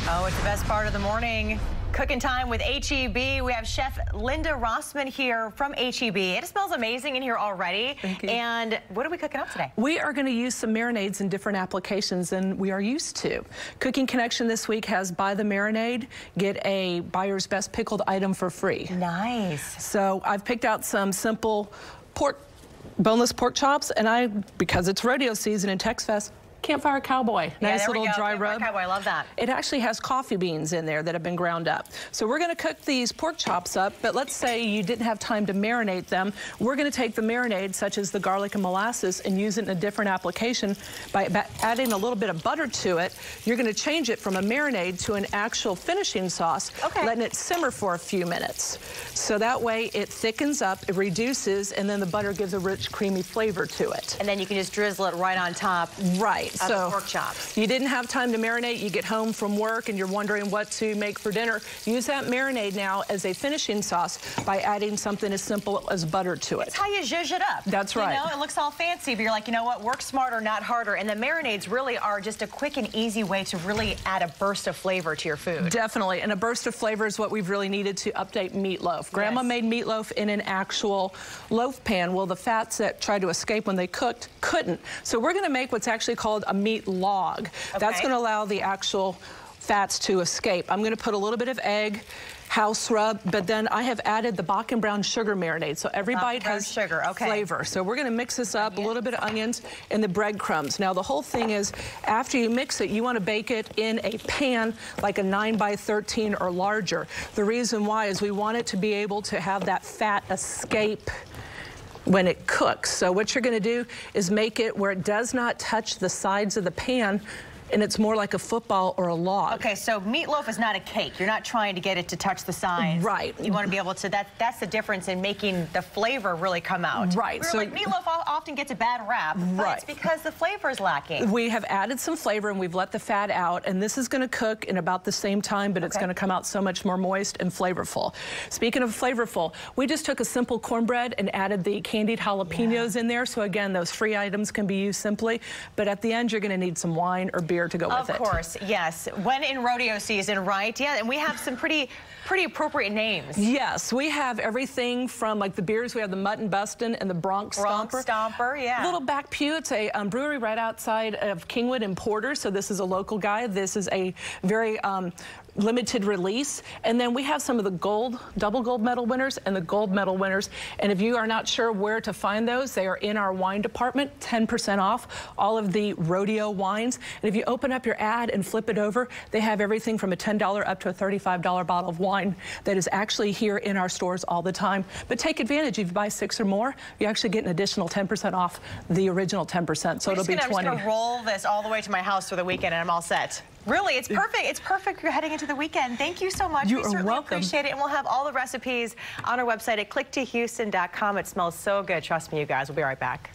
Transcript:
Oh, it's the best part of the morning. Cooking time with H-E-B. We have Chef Linda Rossman here from H-E-B. It smells amazing in here already. Thank you. And what are we cooking up today? We are going to use some marinades in different applications than we are used to. Cooking Connection this week has Buy the Marinade, get a Buyer's Best Pickled item for free. Nice. So I've picked out some simple boneless pork chops, and because it's rodeo season in Tex Fest, Campfire Cowboy. Nice little dry rub. Cowboy, I love that. It actually has coffee beans in there that have been ground up. So we're going to cook these pork chops up, but let's say you didn't have time to marinate them. We're going to take the marinade, such as the garlic and molasses, and use it in a different application by adding a little bit of butter to it. You're going to change it from a marinade to an actual finishing sauce, letting it simmer for a few minutes. So that way it thickens up, it reduces, and then the butter gives a rich, creamy flavor to it. And then you can just drizzle it right on top. Right. So pork chops. You didn't have time to marinate, you get home from work and you're wondering what to make for dinner. Use that marinade now as a finishing sauce by adding something as simple as butter to it. It's how you zhuzh it up. That's right. You know, it looks all fancy, but you're like, you know what, work smarter, not harder. And the marinades really are just a quick and easy way to really add a burst of flavor to your food. Definitely, and a burst of flavor is what we've really needed to update meatloaf. Grandma made meatloaf in an actual loaf pan. Well, the fats that tried to escape when they cooked couldn't. So we're gonna make what's actually called a meat log. That's gonna allow the actual fats to escape. I'm gonna put a little bit of egg, house rub, but then I have added the Bakken brown sugar marinade. So every bite has flavor. So we're gonna mix this up, a little bit of onions and the breadcrumbs. Now the whole thing is, after you mix it, you wanna bake it in a pan like a 9 by 13 or larger. The reason why is we want it to be able to have that fat escape when it cooks. So what you're gonna do is make it where it does not touch the sides of the pan, and it's more like a football or a log. Okay, so meatloaf is not a cake. You're not trying to get it to touch the sides. Right. You want to be able to, that's the difference in making the flavor really come out. Right. So like, meatloaf often gets a bad rap, but it's because the flavor is lacking. We have added some flavor and we've let the fat out, and this is going to cook in about the same time, but it's going to come out so much more moist and flavorful. Speaking of flavorful, we just took a simple cornbread and added the candied jalapenos in there. So again, those free items can be used simply, but at the end, you're going to need some wine or beer to go with it. Of course, yes. When in rodeo season, right? Yeah, and we have some pretty appropriate names. Yes, we have everything from like the beers. We have the Mutton Bustin' and the Bronx Stomper. Bronx Stomper, yeah. Little Back Pew. It's a brewery right outside of Kingwood and Porter. So this is a local guy. This is a very limited release. And then we have some of the double gold medal winners and the gold medal winners. And if you are not sure where to find those, they are in our wine department, 10% off all of the rodeo wines. And if you open up your ad and flip it over, they have everything from a $10 up to a $35 bottle of wine that is actually here in our stores all the time. But take advantage. If you buy 6 or more, you actually get an additional 10% off the original 10%. So it'll be 20. I'm just going to roll this all the way to my house for the weekend and I'm all set. Really, it's perfect. It's perfect. You're heading into the weekend. Thank you so much. We certainly appreciate it. And we'll have all the recipes on our website at clicktohouston.com. It smells so good. Trust me, you guys. We'll be right back.